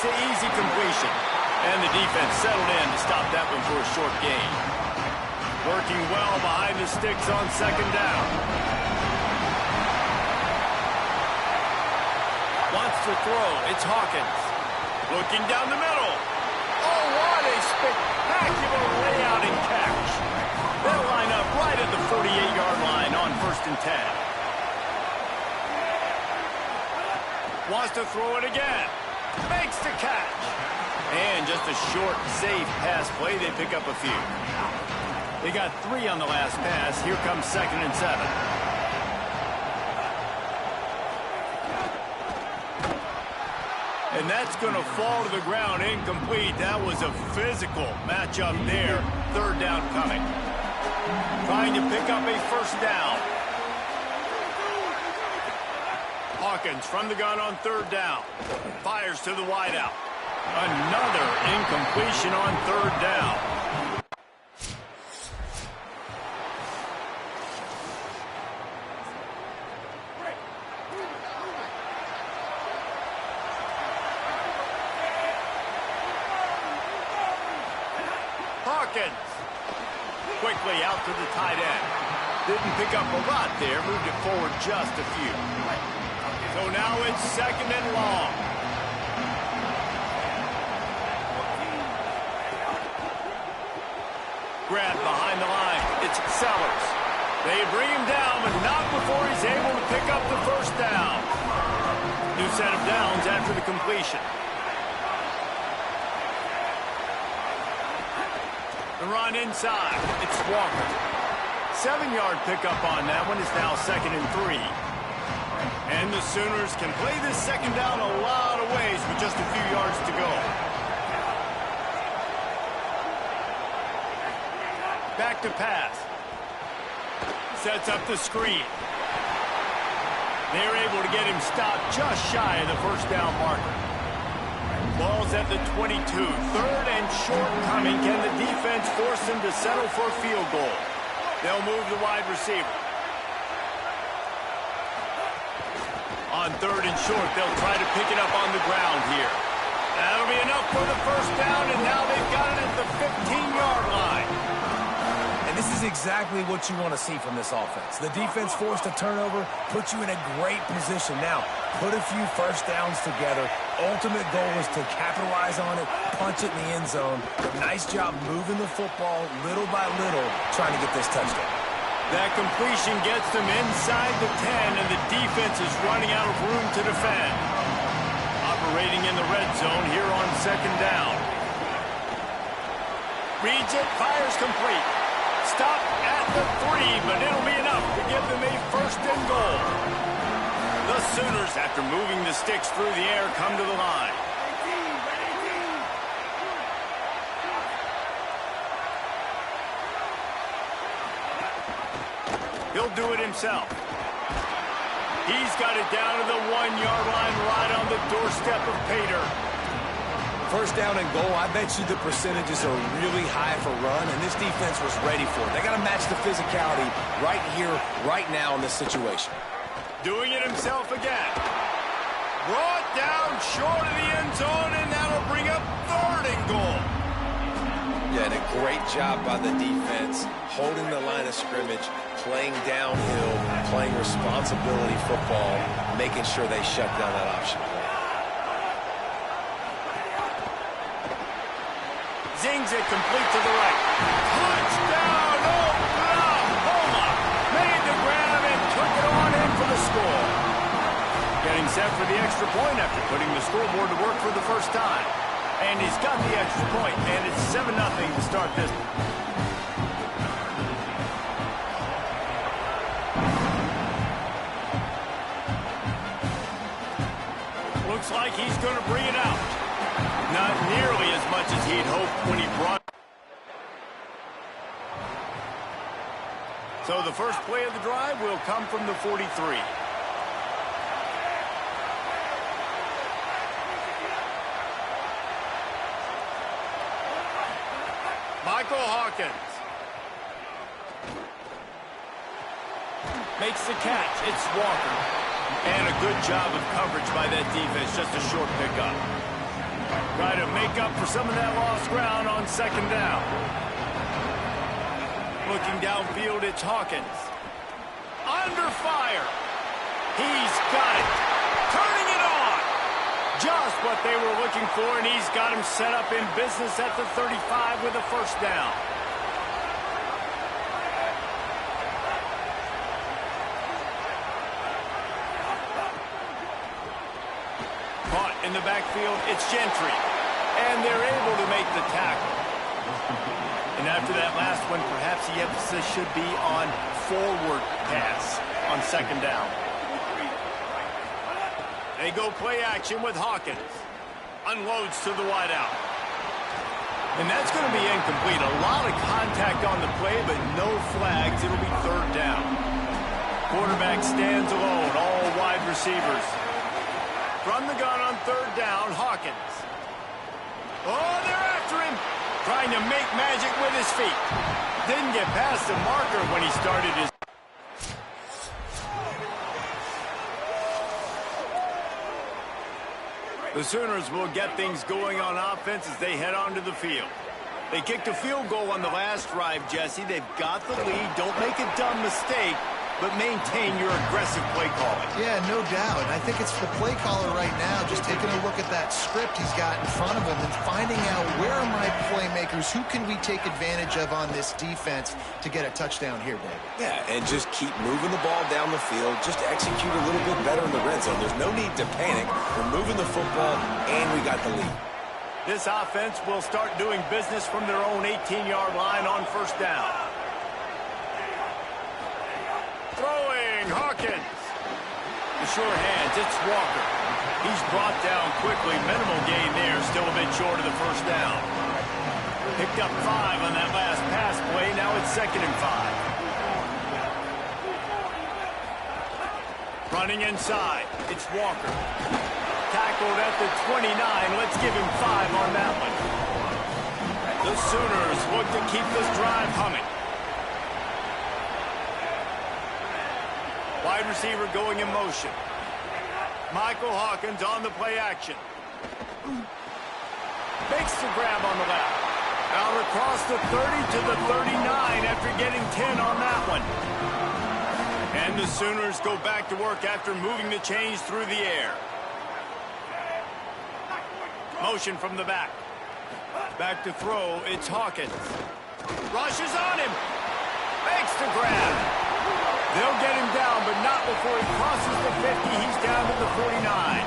the easy completion. And the defense settled in to stop that one for a short gain. Working well behind the sticks on second down. Wants to throw. It's Hawkins. Looking down the middle. Oh, what a spectacular layout and catch. They'll line up right at the 48-yard line on 1st and 10. Wants to throw it again. Makes the catch. And just a short, safe pass play. They pick up a few. They got 3 on the last pass. Here comes 2nd and 7. And that's going to fall to the ground incomplete. That was a physical matchup there. 3rd down coming. Trying to pick up a 1st down. Hawkins from the gun on 3rd down. Fires to the wideout. Another incompletion on 3rd down. Hawkins. Quickly out to the tight end. Didn't pick up a lot there. Moved it forward just a few. So now it's 2nd and long. Grab behind the line. It's Sellers. They bring him down, but not before he's able to pick up the 1st down. New set of downs after the completion. The run inside. It's Walker. 7-yard pickup on that one. It's now 2nd and 3. And the Sooners can play this 2nd down a lot of ways with just a few yards to go. Back to pass. Sets up the screen. They're able to get him stopped just shy of the 1st down marker. Ball's at the 22. 3rd and short coming. Can the defense force him to settle for a field goal? They'll move the wide receiver. On 3rd and short, they'll try to pick it up on the ground here. That'll be enough for the 1st down, and now they've got it at the 15-yard line. And this is exactly what you want to see from this offense. The defense forced a turnover, put you in a great position. Now, put a few 1st downs together. Ultimate goal is to capitalize on it, punch it in the end zone. Nice job moving the football little by little, trying to get this touchdown. That completion gets them inside the 10, and the defense is running out of room to defend. Operating in the red zone here on 2nd down. Reads it, fires complete. Stop at the 3, but it'll be enough to give them a 1st and goal. The Sooners, after moving the sticks through the air, come to the line. He'll do it himself. He's got it down to the 1-yard line right on the doorstep of Pater. 1st down and goal, I bet you the percentages are really high for run, and this defense was ready for it. They got to match the physicality right here, right now in this situation. Doing it himself again. Brought down short of the end zone, and that'll bring up 3rd and goal. Yeah, and a great job by the defense, holding the line of scrimmage, playing downhill, playing responsibility football, making sure they shut down that option play. Zings it complete to the right. Touchdown, Oklahoma! Made the grab and took it on in for the score. Getting set for the extra point after putting the scoreboard to work for the 1st time. And he's got the extra point, and it's 7-0 to start this. Looks like he's going to bring it out. Not nearly as much as he'd hoped when he brought it. So the first play of the drive will come from the 43. Michael Hawkins. Makes the catch. It's Walker. And a good job of coverage by that defense. Just a short pickup. Try to make up for some of that lost ground on second down. Looking downfield, it's Hawkins. Under fire. He's got it. Turning it on. Just what they were looking for, and he's got him set up in business at the 35 with a first down. Caught in the backfield, it's Gentry. And they're able to make the tackle. And after that last one, perhaps the emphasis should be on forward pass on second down. They go play action with Hawkins. Unloads to the wideout. And that's going to be incomplete. A lot of contact on the play, but no flags. It'll be third down. Quarterback stands alone, all wide receivers. From the gun on third down, Hawkins. Oh, they're after him. Trying to make magic with his feet. Didn't get past the marker when he started his... The Sooners will get things going on offense as they head onto the field. They kicked a field goal on the last drive, Jesse. They've got the lead. Don't make a dumb mistake, but maintain your aggressive play calling. Yeah, no doubt. I think it's the play caller right now just taking a look at that script he's got in front of him and finding out where are my playmakers, who can we take advantage of on this defense to get a touchdown here, Dave. Yeah, and just keep moving the ball down the field. Just execute a little bit better in the red zone. There's no need to panic. We're moving the football, and we got the lead. This offense will start doing business from their own 18-yard line on first down. Throwing, Hawkins. The sure hands, it's Walker. He's brought down quickly. Minimal gain there, still a bit short of the first down. Picked up 5 on that last pass play. Now it's 2nd and 5. Running inside, it's Walker. Tackled at the 29. Let's give him 5 on that one. The Sooners look to keep this drive humming. Wide receiver going in motion. Michael Hawkins on the play action. Makes the grab on the left. Out across the 30 to the 39 after getting 10 on that one. And the Sooners go back to work after moving the chains through the air. Motion from the back. Back to throw, it's Hawkins. Rushes on him. Makes the grab. They'll get him down, but not before he crosses the 50. He's down to the 49.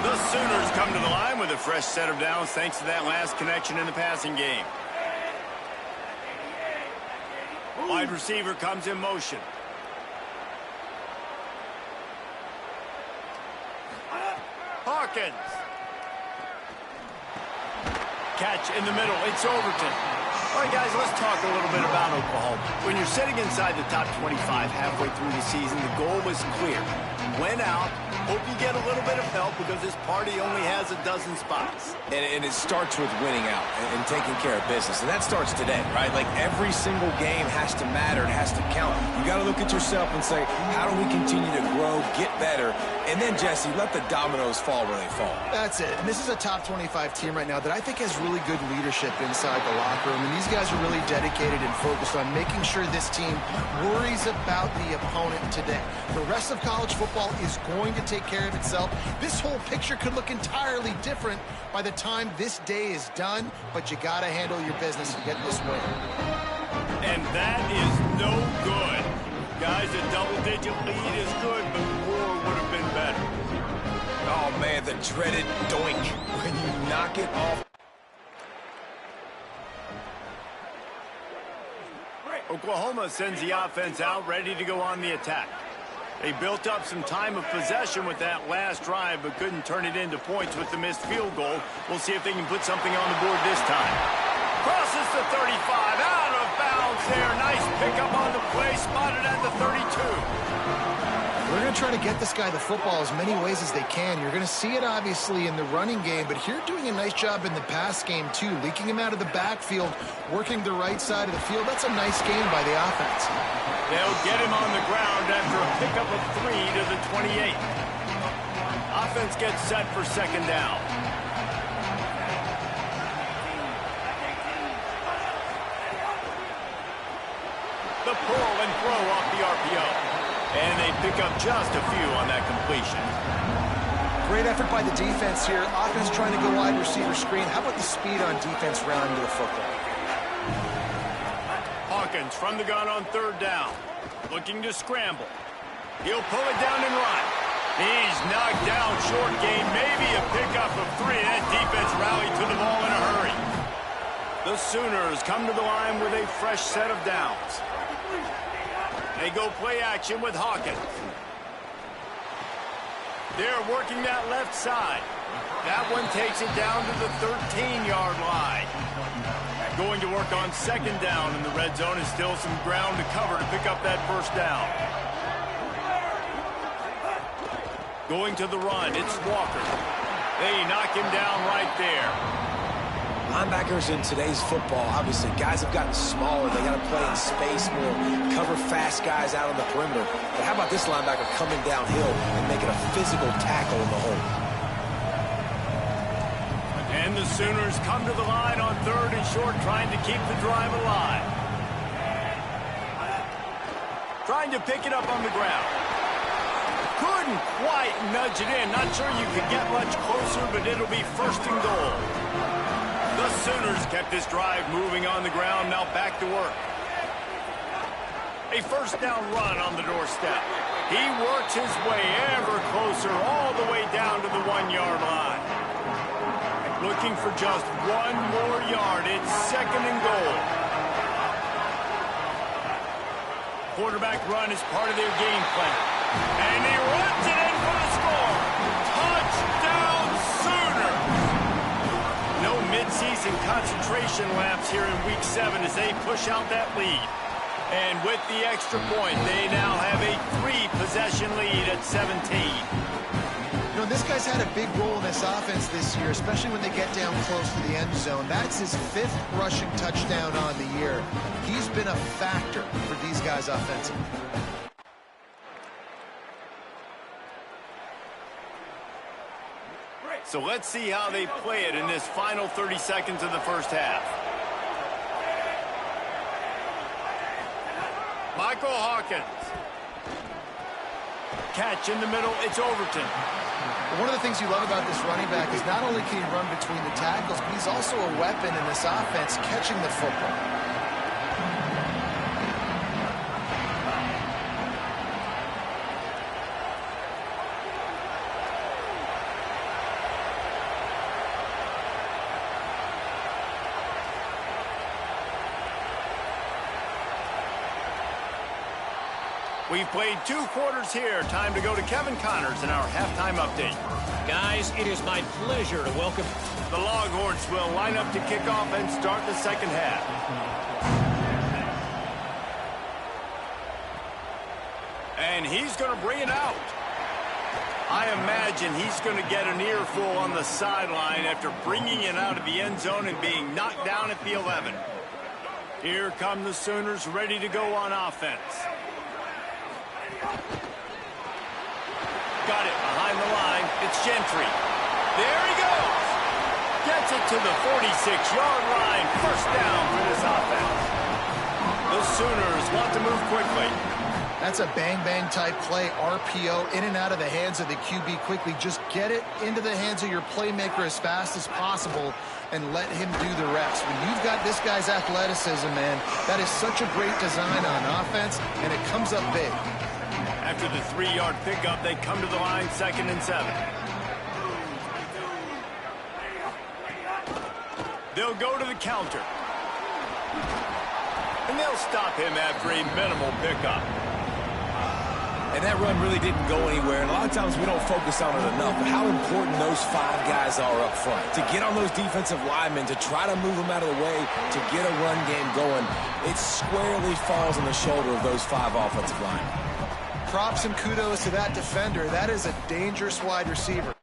The Sooners come to the line with a fresh set of downs thanks to that last connection in the passing game. Wide receiver comes in motion. Hawkins. Catch in the middle. It's Overton. All right, guys, let's talk a little bit about Oklahoma. When you're sitting inside the top 25 halfway through the season, the goal was clear. Win out. Hope you get a little bit of help because this party only has a dozen spots. And it starts with winning out and taking care of business. And that starts today, right? Like every single game has to matter. It has to count. You got to look at yourself and say, how do we continue to grow, get better? And then, Jesse, let the dominoes fall where they fall. That's it. And this is a top 25 team right now that I think has really good leadership inside the locker room. And these guys are really dedicated and focused on making sure this team worries about the opponent today. The rest of college football is going to take care of itself. This whole picture could look entirely different by the time this day is done, but you got to handle your business and get this win. And that is no good. Guys, a double-digit lead is good, but more would have been better. Oh, man, the dreaded doink when you knock it off. Oklahoma sends the offense out, ready to go on the attack. They built up some time of possession with that last drive, but couldn't turn it into points with the missed field goal. We'll see if they can put something on the board this time. Crosses the 35, out of bounds there. Nice pickup on the play, spotted at the 32. We're going to try to get this guy the football as many ways as they can. You're going to see it, obviously, in the running game, but here doing a nice job in the pass game, too. Leaking him out of the backfield, working the right side of the field. That's a nice game by the offense. They'll get him on the ground after a pickup of 3 to the 28. Offense gets set for second down. throw off the RPO. And they pick up just a few on that completion. Great effort by the defense here. Offense trying to go wide receiver screen. How about the speed on defense rounding to the football? Hawkins from the gun on third down. Looking to scramble. He'll pull it down and run. He's knocked down short gain. Maybe a pickup of 3. That defense rallied to the ball in a hurry. The Sooners come to the line with a fresh set of downs. They go play action with Hawkins. They're working that left side. That one takes it down to the 13-yard line. Going to work on second down in the red zone, and still some ground to cover to pick up that first down. Going to the run, it's Walker. They knock him down right there. Linebackers in today's football, obviously, guys have gotten smaller. They got to play in space more, cover fast guys out on the perimeter. But how about this linebacker coming downhill and making a physical tackle in the hole? And the Sooners come to the line on third and short, trying to keep the drive alive. Trying to pick it up on the ground. Couldn't quite nudge it in. Not sure you could get much closer, but it'll be first and goal. The Sooners kept this drive moving on the ground, now back to work. A first down run on the doorstep. He works his way ever closer all the way down to the 1-yard line. Looking for just 1 more yard. It's second and goal. Quarterback run is part of their game plan. And he runs it in for the score. Touchdown Sooners! No midseason concentration laps here in Week 7 as they push out that lead. And with the extra point, they now have a 3-possession lead at 17. You know, this guy's had a big role in this offense this year, especially when they get down close to the end zone. That's his 5th rushing touchdown on the year. He's been a factor for these guys offensively. So let's see how they play it in this final 30 seconds of the first half. Michael Hawkins. Catch in the middle, it's Overton. One of the things you love about this running back is not only can he run between the tackles, but he's also a weapon in this offense catching the football. We've played 2 quarters here. Time to go to Kevin Connors in our halftime update. Guys, it is my pleasure to welcome... The Longhorns will line up to kick off and start the second half. And he's going to bring it out. I imagine he's going to get an earful on the sideline after bringing it out of the end zone and being knocked down at the 11. Here come the Sooners ready to go on offense. Got it behind the line. It's Gentry. There he goes. Gets it to the 46-yard line. First down for this offense. The Sooners want to move quickly. That's a bang-bang type play. RPO in and out of the hands of the QB quickly. Just get it into the hands of your playmaker as fast as possible and let him do the rest. When you've got this guy's athleticism, man, that is such a great design on offense, and it comes up big. After the 3-yard pickup, they come to the line, 2nd and 7. They'll go to the counter. And they'll stop him after a minimal pickup. And that run really didn't go anywhere. And a lot of times we don't focus on it enough, but how important those 5 guys are up front. To get on those defensive linemen, to try to move them out of the way, to get a run game going, it squarely falls on the shoulder of those 5 offensive linemen. Props and kudos to that defender. That is a dangerous wide receiver.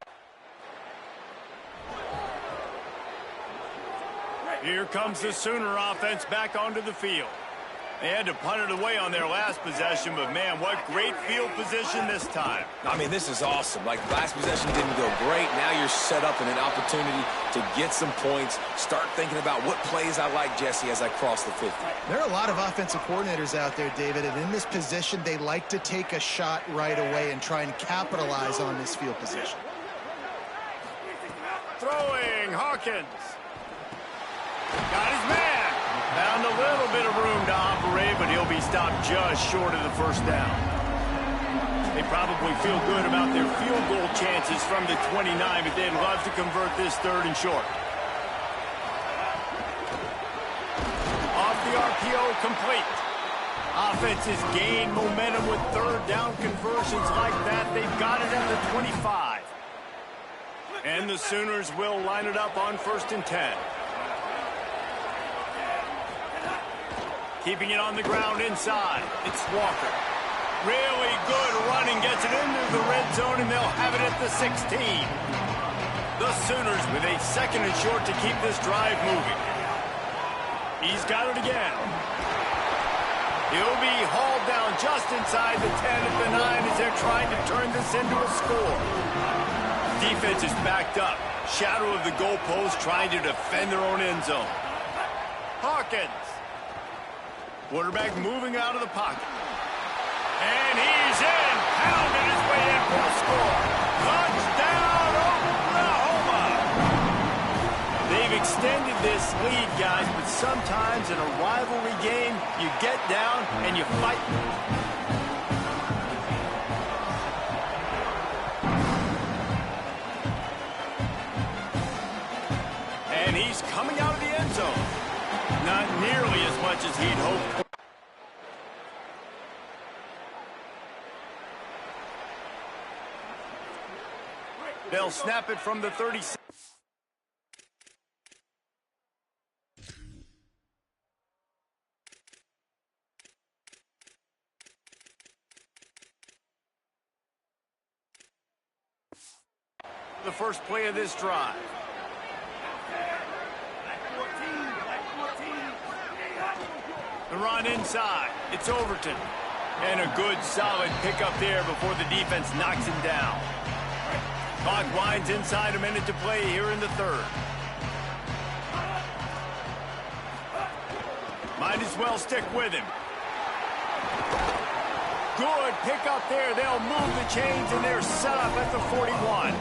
Here comes the Sooner offense back onto the field. They had to punt it away on their last possession, but, man, what great field position this time. I mean, this is awesome. Like, last possession didn't go great. Now you're set up in an opportunity to get some points. Start thinking about what plays I like, Jesse, as I cross the 50. There are a lot of offensive coordinators out there, David, and in this position, they like to take a shot right away and try and capitalize on this field position. Throwing, Hawkins. Got his man. Found a little bit of room to operate, but he'll be stopped just short of the first down. They probably feel good about their field goal chances from the 29, but they'd love to convert this 3rd and short. Off the RPO, complete. Offenses gain momentum with 3rd down conversions like that. They've got it at the 25. And the Sooners will line it up on 1st and 10. Keeping it on the ground inside. It's Walker. Really good running. Gets it into the red zone, and they'll have it at the 16. The Sooners with a 2nd and short to keep this drive moving. He's got it again. He'll be hauled down just inside the 10 at the 9 as they're trying to turn this into a score. Defense is backed up. Shadow of the goalpost trying to defend their own end zone. Hawkins. Quarterback moving out of the pocket. And he's in. Pounding his way in for a score. Touchdown, Oklahoma! They've extended this lead, guys, but sometimes in a rivalry game, you get down and you fight. And he's coming out of the end zone. Not nearly as much as he'd hoped. They'll snap it from the 36. The first play of this drive. The run inside. It's Overton. And a good, solid pickup there before the defense knocks him down. Clock winds inside, a minute to play here in the 3rd. Might as well stick with him. Good pickup there. They'll move the chains, and they're set up at the 41.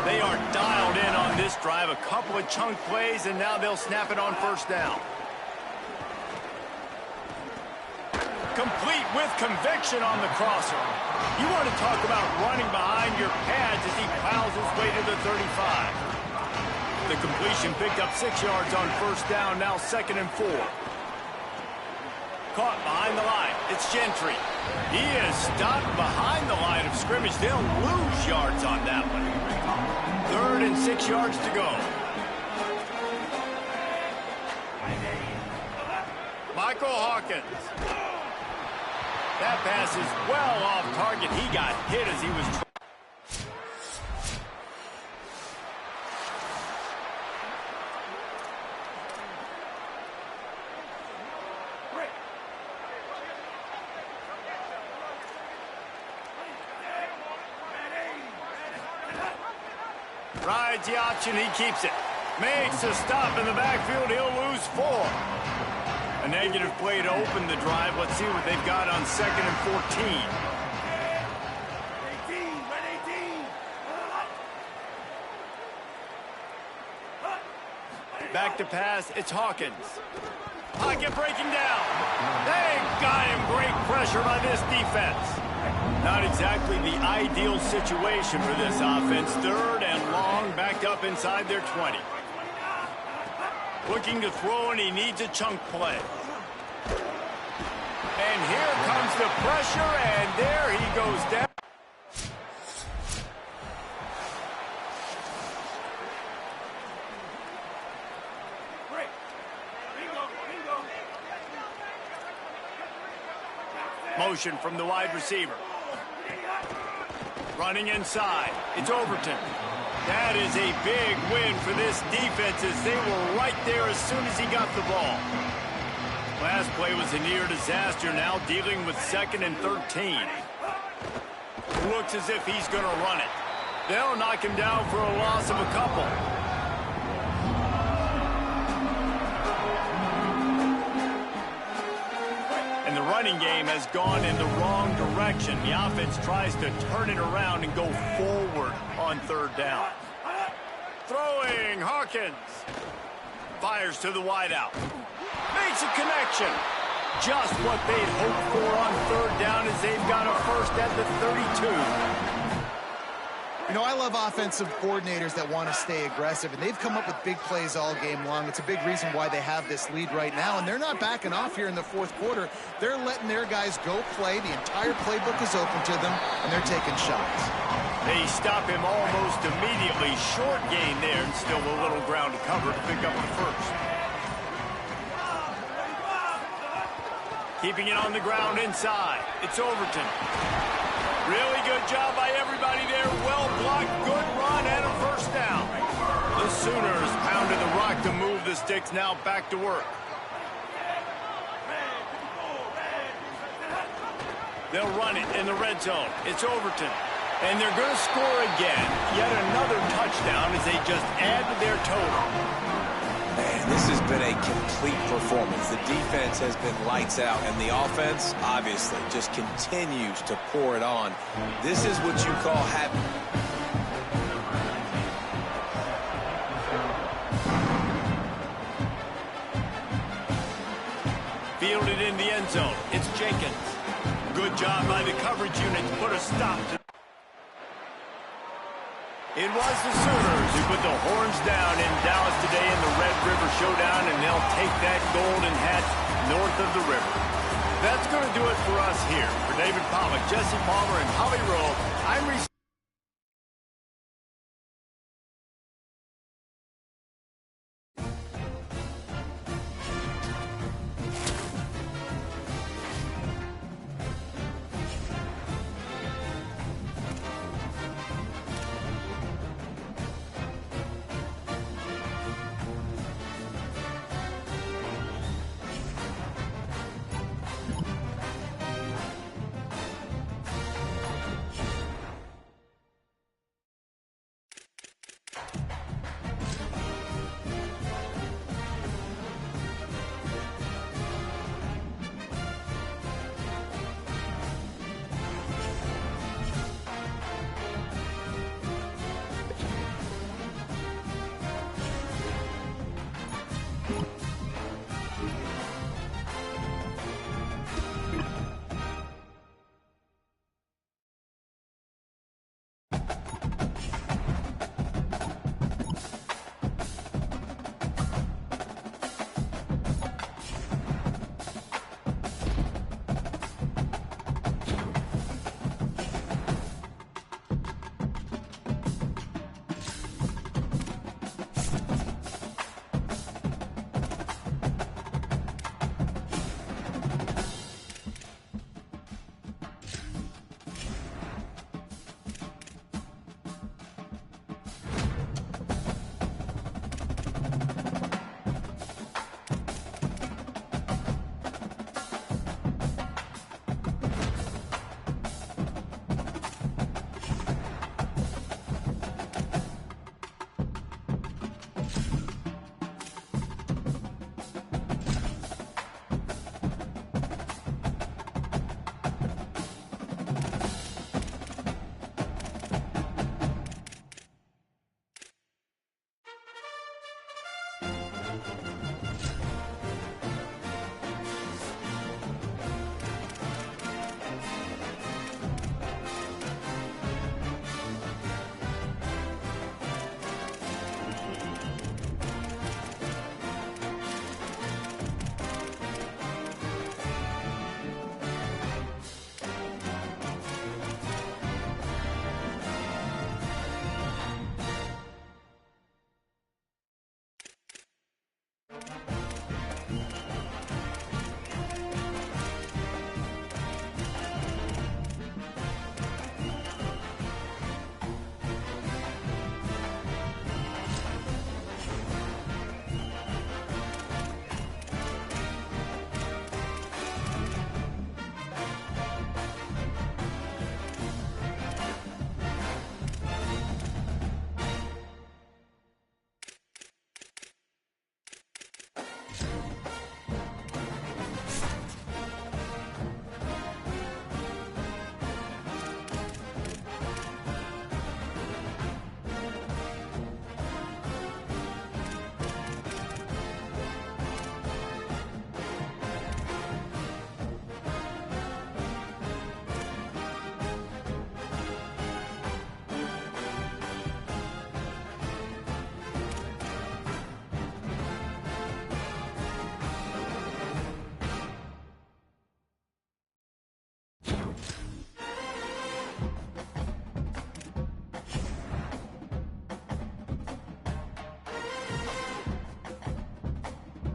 They are dialed in on this drive. A couple of chunk plays, and now they'll snap it on 1st down. Complete with conviction on the crosser. You want to talk about running behind your pads as he plows his way to the 35. The completion picked up 6 yards on 1st down, now 2nd and 4. Caught behind the line. It's Gentry. He is stopped behind the line of scrimmage. They'll lose yards on that one. 3rd and 6 yards to go. Michael Hawkins. That pass is well off target. He got hit as he was... Rides the option, he keeps it. Makes a stop in the backfield, he'll lose 4. A negative play to open the drive. Let's see what they've got on 2nd and 14. Back to pass, it's Hawkins. Pocket breaking down. They got him. Great pressure by this defense. Not exactly the ideal situation for this offense. 3rd and long, backed up inside their 20. Looking to throw, and he needs a chunk play. And here comes the pressure, and there he goes down. Motion from the wide receiver. Running inside. It's Overton. That is a big win for this defense as they were right there as soon as he got the ball. Last play was a near disaster, now dealing with 2nd and 13. Looks as if he's going to run it. They'll knock him down for a loss of a couple. And the running game has gone in the wrong direction. The offense tries to turn it around and go forward on 3rd down. Throwing, Hawkins. Fires to the wideout. Makes a connection. Just what they'd hoped for on 3rd down as they've got a first at the 32. You know, I love offensive coordinators that want to stay aggressive, and they've come up with big plays all game long. It's a big reason why they have this lead right now, and they're not backing off here in the 4th quarter. They're letting their guys go play. The entire playbook is open to them, and they're taking shots. They stop him almost immediately. Short gain there, and still a little ground to cover to pick up the first. Keeping it on the ground inside. It's Overton. Really good job by everybody there. Well blocked, good run, and a first down. The Sooners pounded the rock to move the sticks, now back to work. They'll run it in the red zone. It's Overton. And they're going to score again. Yet another touchdown as they just add to their total. Man, this has been a complete performance. The defense has been lights out, and the offense, obviously, just continues to pour it on. This is what you call having... Fielded in the end zone. It's Jenkins. Good job by the coverage unit to put a stop to... It was the Sooners who put the horns down in Dallas today in the Red River Showdown, and they'll take that golden hat north of the river. That's going to do it for us here. For David Pollack, Jesse Palmer, and Holly Rowe, I'm Reese.